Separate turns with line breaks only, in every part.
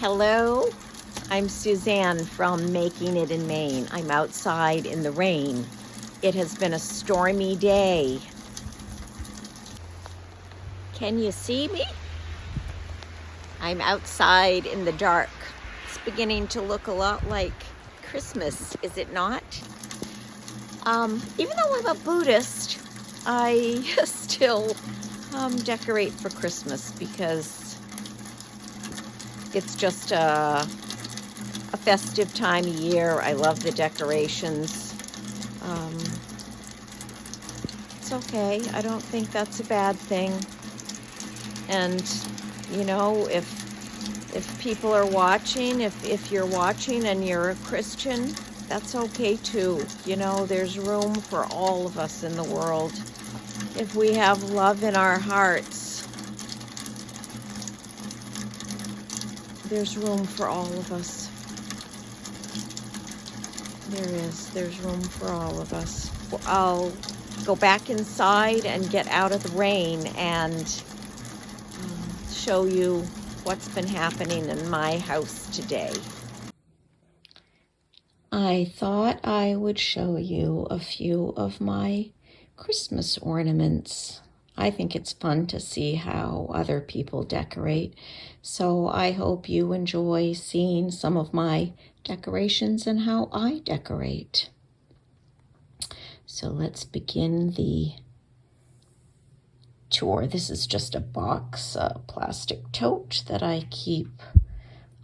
Hello, I'm Suzanne from Making It in Maine. I'm outside in the rain. It has been a stormy day. Can you see me? I'm outside in the dark. It's beginning to look a lot like Christmas, is it not? Even though I'm a Buddhist, I still decorate for Christmas because it's just a festive time of year. I love the decorations. It's okay. I don't think that's a bad thing. And you know, if people are watching, if you're watching and you're a Christian, that's okay too. You know, there's room for all of us in the world. If we have love in our hearts, there's room for all of us. There's room for all of us. I'll go back inside and get out of the rain and show you what's been happening in my house today. I thought I would show you a few of my Christmas ornaments. I think it's fun to see how other people decorate, so I hope you enjoy seeing some of my decorations and how I decorate. So let's begin the tour. This is just a box, a plastic tote that I keep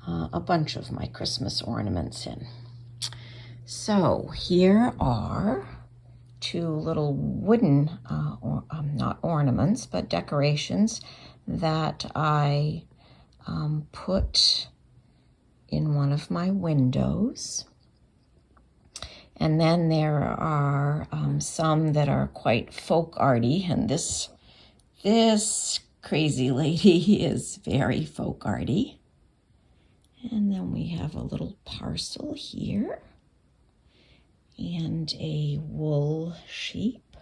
a bunch of my Christmas ornaments in. So here are two little wooden, not ornaments, but decorations that I put in one of my windows. And then there are some that are quite folk arty, and this crazy lady is very folk arty. And then we have a little parcel here and a wool sheep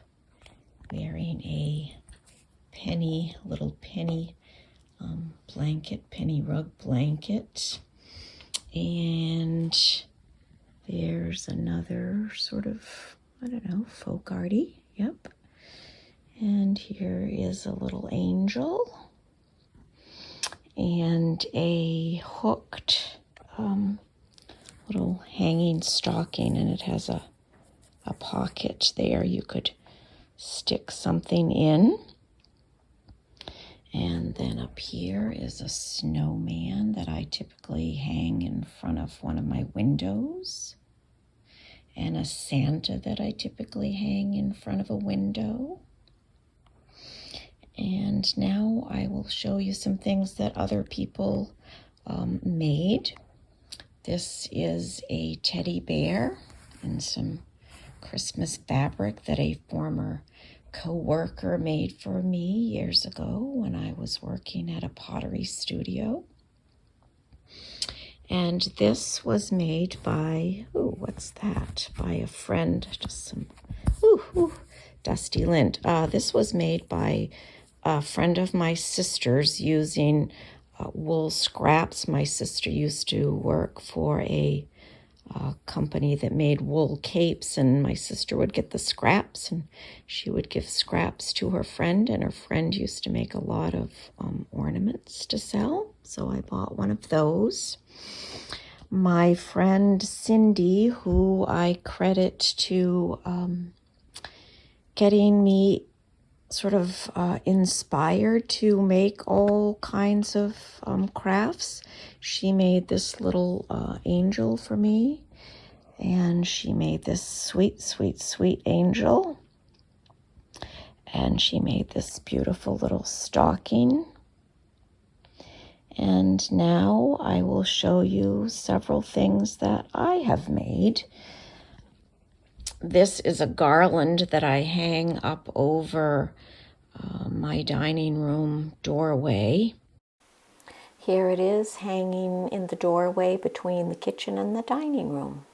wearing a little penny blanket, penny rug blanket. And there's another sort of, I don't know, folk arty, yep. And here is a little angel and a hooked little hanging stocking, and it has a pocket there you could stick something in. And then up here is a snowman that I typically hang in front of one of my windows, and a Santa that I typically hang in front of a window. And now I will show you some things that other people made. This is a teddy bear and some Christmas fabric that a former co-worker made for me years ago when I was working at a pottery studio. And this was made by, what's that? By a friend, just some, dusty lint. This was made by a friend of my sister's using wool scraps. My sister used to work for a company that made wool capes, and my sister would get the scraps and she would give scraps to her friend, and her friend used to make a lot of ornaments to sell, so I bought one of those. My friend Cindy, who I credit to getting me sort of inspired to make all kinds of crafts. She made this little angel for me, and she made this sweet, sweet, sweet angel, and she made this beautiful little stocking. And now I will show you several things that I have made. This is a garland that I hang up over my dining room doorway. Here it is hanging in the doorway between the kitchen and the dining room.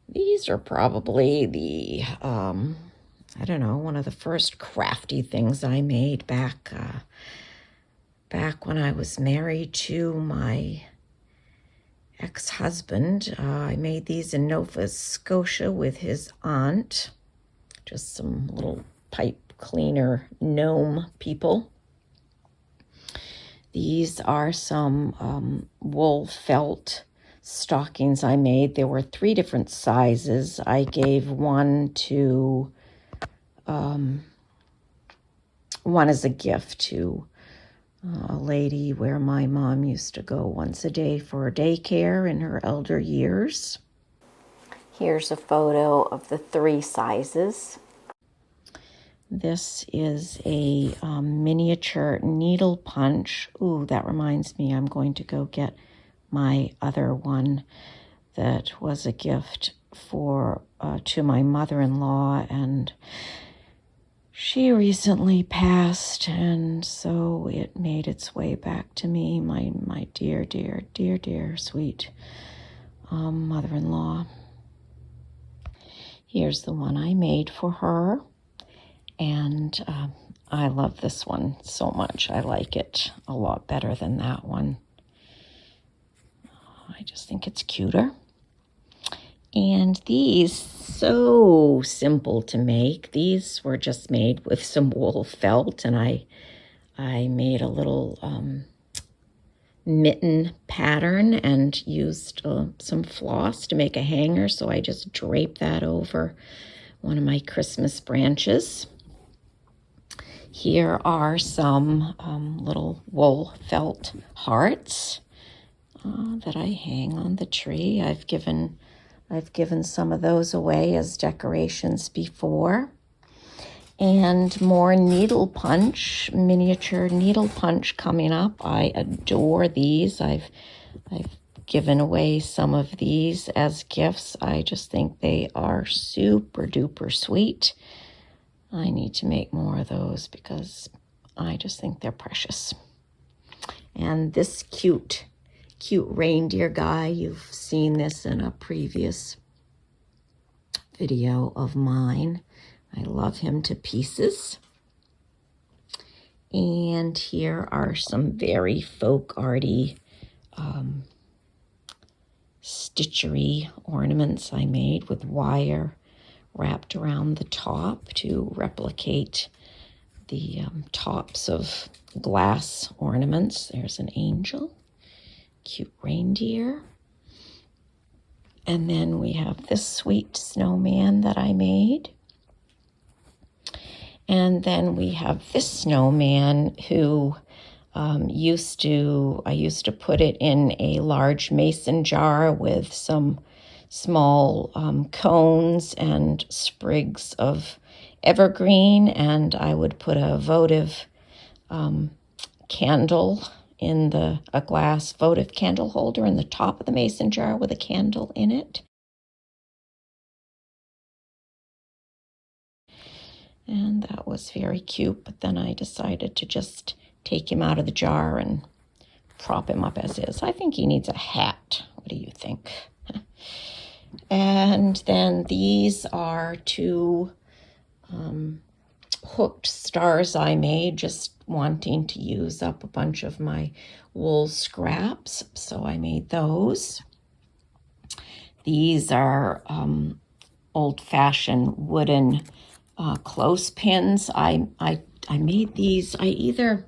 These are probably the, one of the first crafty things I made back back when I was married to my ex-husband. I made these in Nova Scotia with his aunt. Just some little pipe cleaner gnome people. These are some wool felt stockings I made. There were 3 different sizes. I gave one as a gift to a lady where my mom used to go once a day for daycare in her elder years. Here's a photo of the 3 sizes. This is a miniature needle punch. Ooh, that reminds me, I'm going to go get my other one that was a gift to my mother-in-law, and she recently passed, and so it made its way back to me, my dear, dear, dear, dear, sweet mother-in-law. Here's the one I made for her, and I love this one so much. I like it a lot better than that one. I just think it's cuter. And these, so simple to make. These were just made with some wool felt, and I made a little mitten pattern and used some floss to make a hanger, so I just draped that over one of my Christmas branches. Here are some little wool felt hearts that I hang on the tree. I've given some of those away as decorations before. And more needle punch, miniature needle punch coming up. I adore these. I've given away some of these as gifts. I just think they are super duper sweet. I need to make more of those because I just think they're precious. And this cute reindeer guy, you've seen this in a previous video of mine. I love him to pieces. And here are some very folk arty stitchery ornaments I made with wire wrapped around the top to replicate the tops of glass ornaments. There's an angel, cute reindeer. And then we have this sweet snowman that I made. And then we have this snowman who I used to put it in a large mason jar with some small cones and sprigs of evergreen, and I would put a votive candle in a glass votive candle holder in the top of the mason jar with a candle in it. And that was very cute, but then I decided to just take him out of the jar and prop him up as is. I think he needs a hat. What do you think? And then these are 2 hooked stars I made, just wanting to use up a bunch of my wool scraps, so I made those. These are old-fashioned wooden clothespins. I made these. I either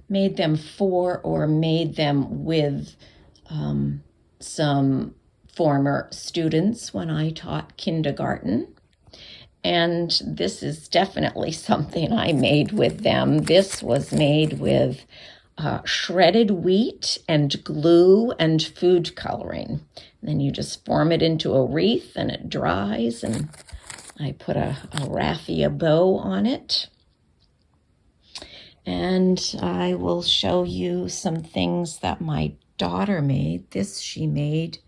made them for or made them with some former students when I taught kindergarten. And this is definitely something I made with them. This was made with shredded wheat and glue and food coloring. And then you just form it into a wreath and it dries, and I put a raffia bow on it. And I will show you some things that my daughter made. This she made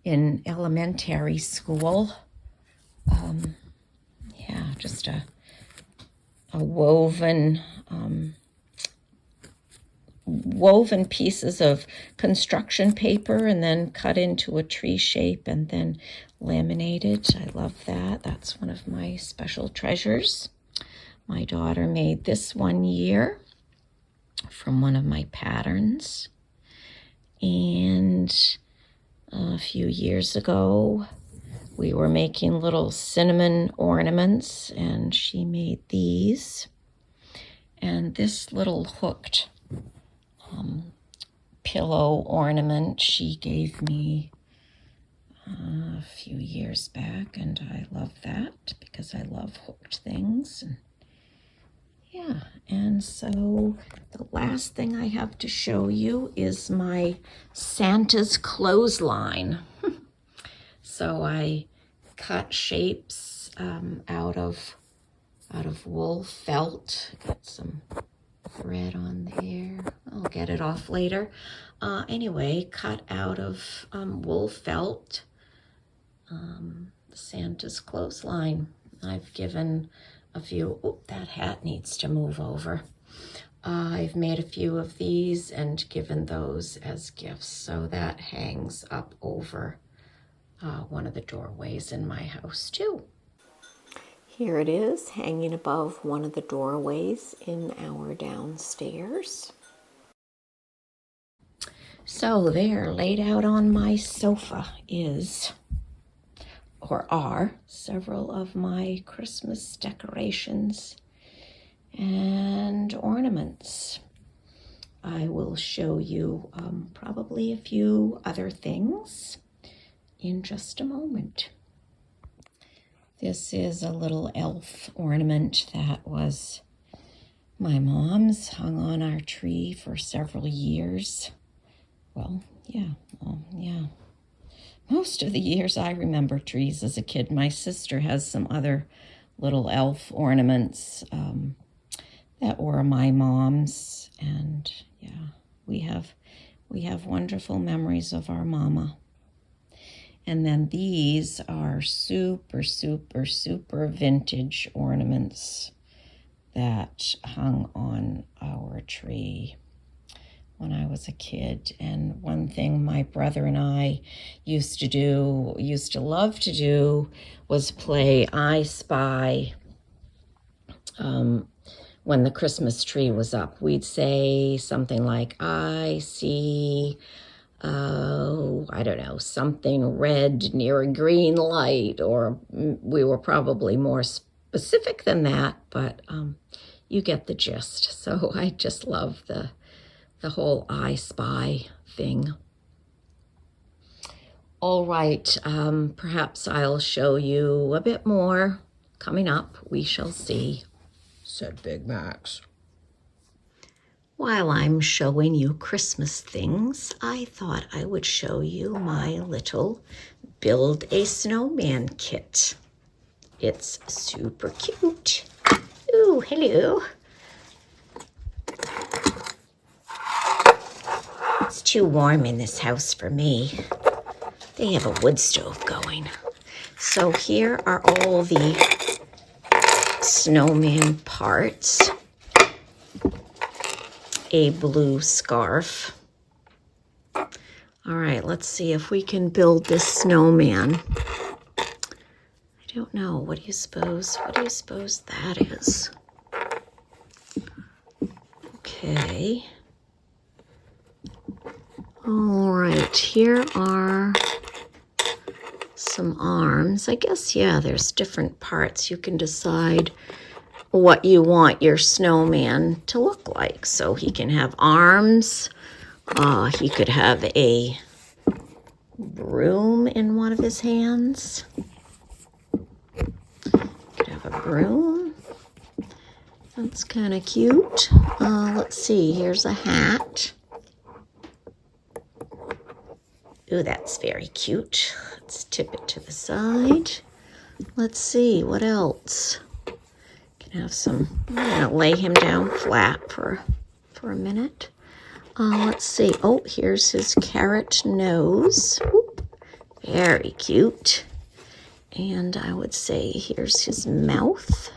in elementary school. Just a woven pieces of construction paper and then cut into a tree shape and then laminated. I love that. That's one of my special treasures. My daughter made this one year. from one of my patterns. And a few years ago, we were making little cinnamon ornaments, and she made these. And this little hooked pillow ornament she gave me a few years back, and I love that because I love hooked things. And yeah, and so the last thing I have to show you is my Santa's clothesline. So I cut shapes out of wool felt. Got some thread on there. I'll get it off later. Anyway, cut out of wool felt, Santa's clothesline. I've given a few, oh, that hat needs to move over. I've made a few of these and given those as gifts. So that hangs up over one of the doorways in my house too. Here it is, hanging above one of the doorways in our downstairs. So there, laid out on my sofa are several of my Christmas decorations and ornaments. I will show you probably a few other things in just a moment. This is a little elf ornament that was my mom's, hung on our tree for several years. Well, yeah. Most of the years I remember trees as a kid. My sister has some other little elf ornaments that were my mom's, and yeah, we have wonderful memories of our mama. And then these are super vintage ornaments that hung on our tree when I was a kid. And one thing my brother and I used to love to do, was play I Spy when the Christmas tree was up. We'd say something like, I see, I don't know, something red near a green light, or we were probably more specific than that, but you get the gist. So I just love the whole I Spy thing. All right, perhaps I'll show you a bit more coming up. We shall see, said Big Max. While I'm showing you Christmas things, I thought I would show you my little Build a Snowman kit. It's super cute. Ooh, hello. It's too warm in this house for me. They have a wood stove going. So here are all the snowman parts. A blue scarf. All right, let's see if we can build this snowman. I don't know. What do you suppose that is? Okay. All right, here are some arms. I guess, yeah, there's different parts. You can decide what you want your snowman to look like. So he can have arms. He could have a broom in one of his hands. Could have a broom. That's kind of cute. Let's see, here's a hat. Ooh, that's very cute. Let's tip it to the side. Let's see, what else? Can have some, I'm gonna lay him down flat for a minute. Let's see, oh, here's his carrot nose. Whoop. Very cute. And I would say here's his mouth.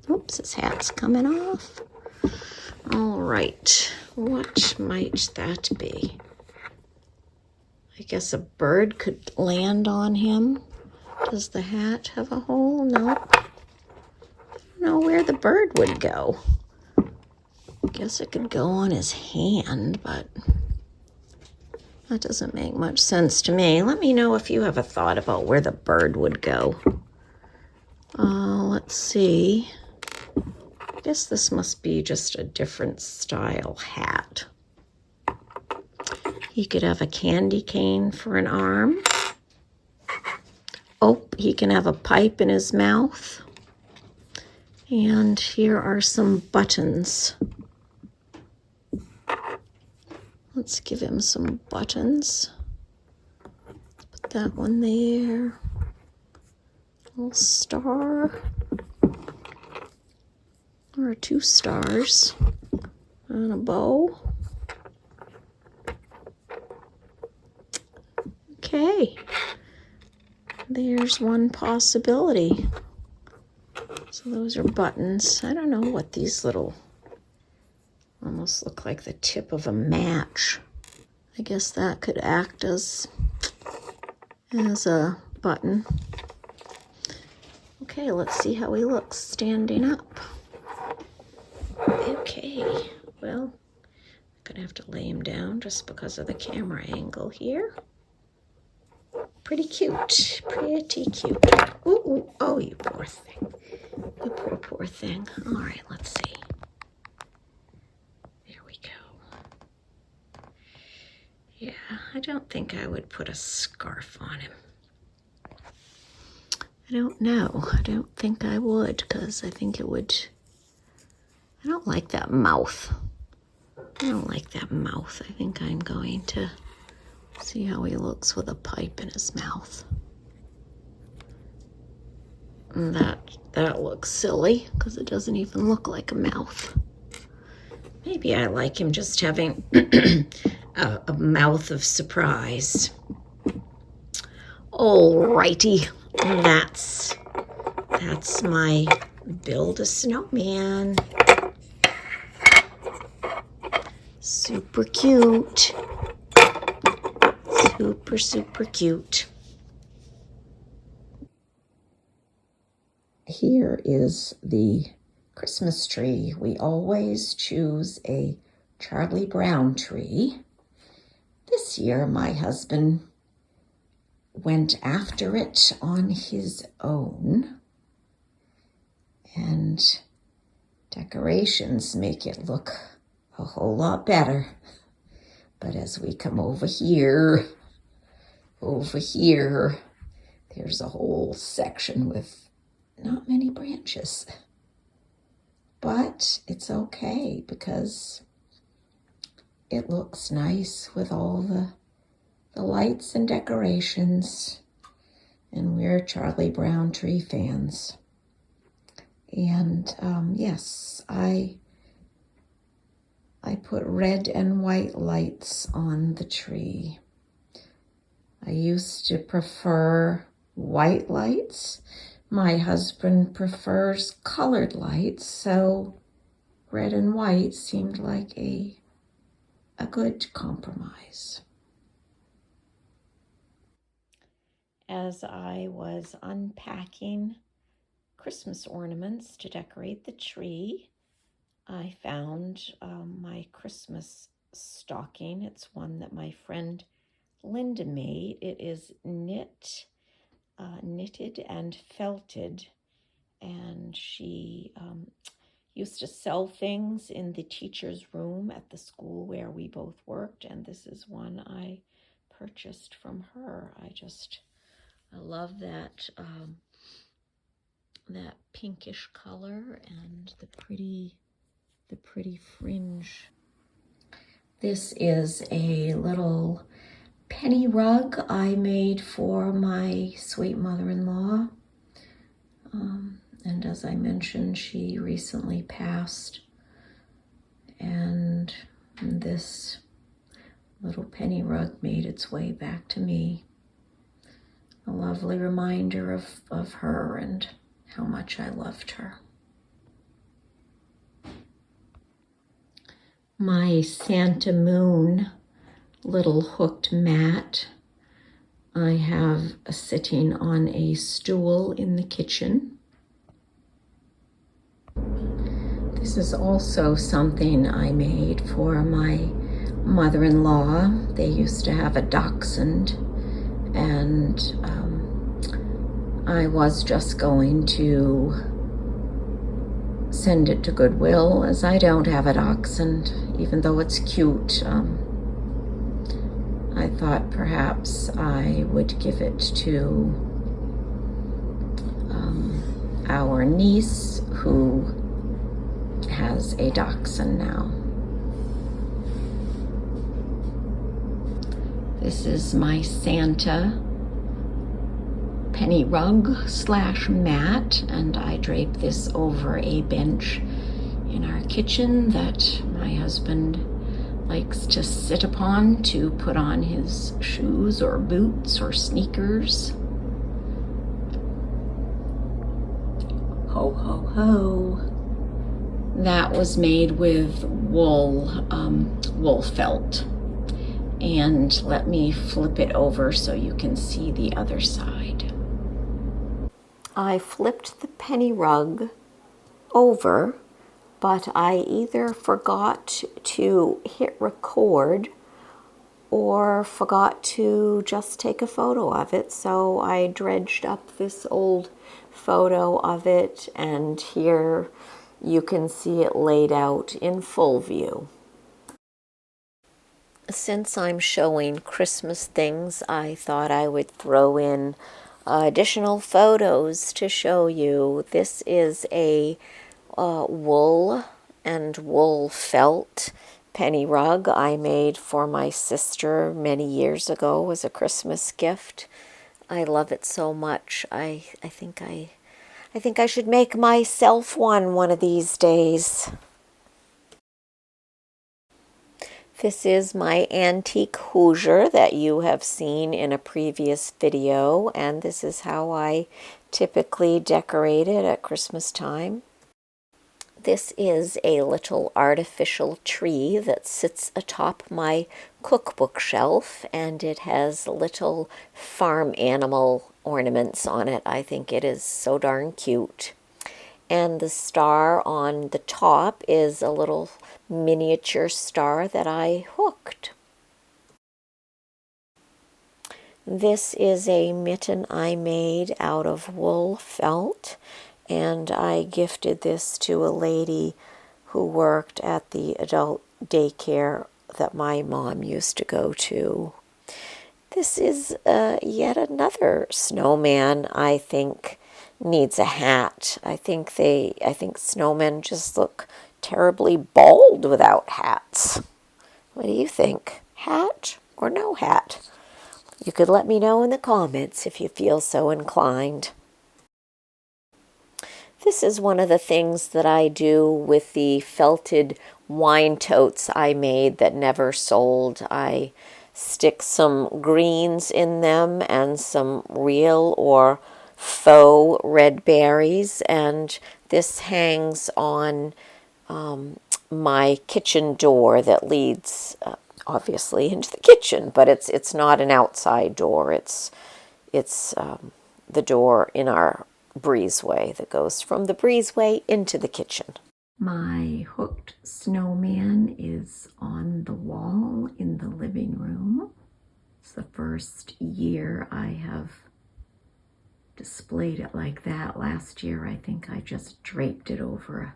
Oops, his hat's coming off. All right, what might that be? I guess a bird could land on him. Does the hat have a hole? No. I don't know where the bird would go. Guess it could go on his hand, but that doesn't make much sense to me. Let me know if you have a thought about where the bird would go. Let's see. I guess this must be just a different style hat. He could have a candy cane for an arm. Oh, he can have a pipe in his mouth. And here are some buttons. Let's give him some buttons. Put that one there. Little star. Or 2 stars. And a bow. Okay. There's one possibility. So those are buttons. I don't know what these little almost look like the tip of a match. I guess that could act as a button. Okay, let's see how he looks standing up. Okay, well, I'm gonna have to lay him down just because of the camera angle here. Pretty cute, pretty cute. Ooh, ooh, oh, you poor thing. You poor, poor thing. All right, let's see. There we go. Yeah, I don't think I would put a scarf on him. I don't know. I don't think I would, because I think it would... I don't like that mouth. I don't like that mouth. I think I'm going to see how he looks with a pipe in his mouth. And that looks silly, because it doesn't even look like a mouth. Maybe I like him just having a mouth of surprise. Alrighty, that's my build a snowman. Super cute. Super, super cute. Here is the Christmas tree. We always choose a Charlie Brown tree. This year, my husband went after it on his own, and decorations make it look a whole lot better. But as we come over here, there's a whole section with not many branches. But it's okay because it looks nice with all the lights and decorations. And we're Charlie Brown tree fans. And yes, I put red and white lights on the tree. I used to prefer white lights. My husband prefers colored lights, so red and white seemed like a good compromise. As I was unpacking Christmas ornaments to decorate the tree, I found my Christmas stocking. It's one that my friend Linda made. It is knitted and felted, and she used to sell things in the teacher's room at the school where we both worked, and this is one I purchased from her. I love that that pinkish color and the pretty fringe. This is a little penny rug I made for my sweet mother-in-law. And as I mentioned, she recently passed. And this little penny rug made its way back to me. A lovely reminder of her and how much I loved her. My Santa Moon little hooked mat I have sitting on a stool in the kitchen. This is also something I made for my mother-in-law. They used to have a dachshund, and I was just going to send it to Goodwill, as I don't have a dachshund, even though it's cute. I thought perhaps I would give it to our niece, who has a dachshund now. This is my Santa penny rug / mat, and I drape this over a bench in our kitchen that my husband likes to sit upon to put on his shoes or boots or sneakers. Ho, ho, ho. That was made with wool felt. And let me flip it over so you can see the other side. I flipped the penny rug over, but I either forgot to hit record or forgot to just take a photo of it. So I dredged up this old photo of it, and here you can see it laid out in full view. Since I'm showing Christmas things, I thought I would throw in additional photos to show you. This is a wool and wool felt penny rug I made for my sister many years ago as a Christmas gift. I love it so much. I think I should make myself one of these days. This is my antique Hoosier that you have seen in a previous video, and this is how I typically decorate it at Christmas time. This is a little artificial tree that sits atop my cookbook shelf, and it has little farm animal ornaments on it. I think it is so darn cute. And the star on the top is a little miniature star that I hooked. This is a mitten I made out of wool felt, and I gifted this to a lady who worked at the adult daycare that my mom used to go to. This is yet another snowman I think needs a hat. I think snowmen just look terribly bald without hats. What do you think? Hat or no hat? You could let me know in the comments if you feel so inclined. This is one of the things that I do with the felted wine totes I made that never sold. I stick some greens in them and some real or faux red berries, and this hangs on my kitchen door that leads obviously into the kitchen, but it's not an outside door. It's the door in our breezeway that goes from the breezeway into the kitchen. My hooked snowman is on the wall in the living room. It's the first year I have displayed it like that. Last year I think I just draped it over a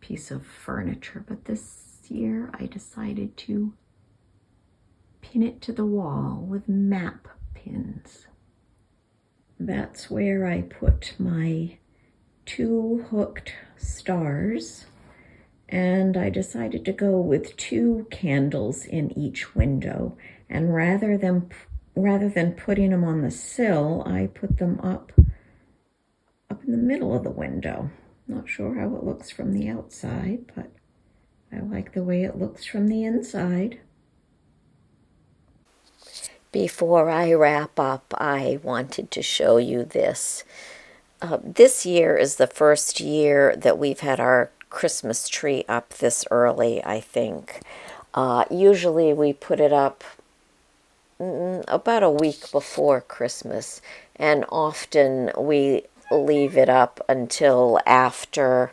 piece of furniture, but this year I decided to pin it to the wall with map pins. That's where I put my 2 hooked stars, and I decided to go with 2 candles in each window, and rather than putting them on the sill, I put them up in the middle of the window. Not sure how it looks from the outside, but I like the way it looks from the inside. Before I wrap up, I wanted to show you this. This year is the first year that we've had our Christmas tree up this early, I think. Usually we put it up about a week before Christmas, and often we leave it up until after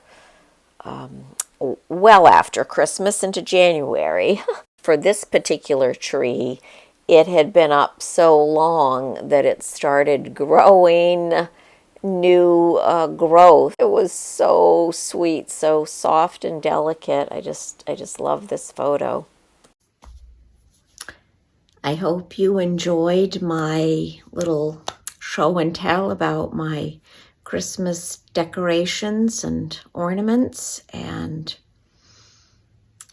well after Christmas into January. For this particular tree, it had been up so long that it started growing new growth. It was so sweet, so soft and delicate. I just love this photo. I hope you enjoyed my little show and tell about my Christmas decorations and ornaments. And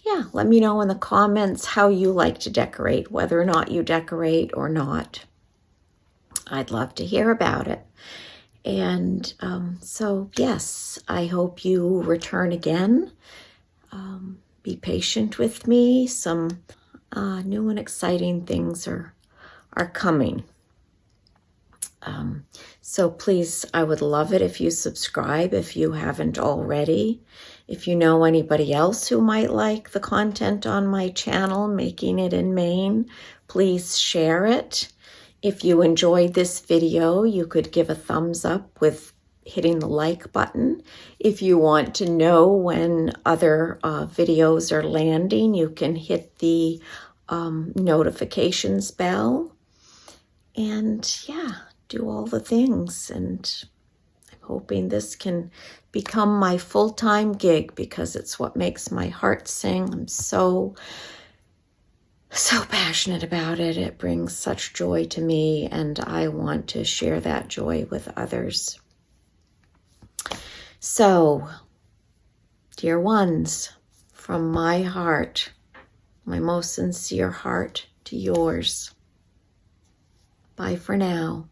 yeah, let me know in the comments how you like to decorate, whether or not you decorate or not. I'd love to hear about it. And so, yes, I hope you return again. Be patient with me. Some new and exciting things are coming. So please, I would love it if you subscribe if you haven't already. If you know anybody else who might like the content on my channel, Making It in Maine, please share it. If you enjoyed this video, you could give a thumbs up with hitting the like button. If you want to know when other videos are landing, you can hit the notifications bell. And yeah, do all the things. And I'm hoping this can become my full-time gig because it's what makes my heart sing. I'm so passionate about it. It brings such joy to me, and I want to share that joy with others. So, dear ones, from my heart, my most sincere heart to yours, bye for now.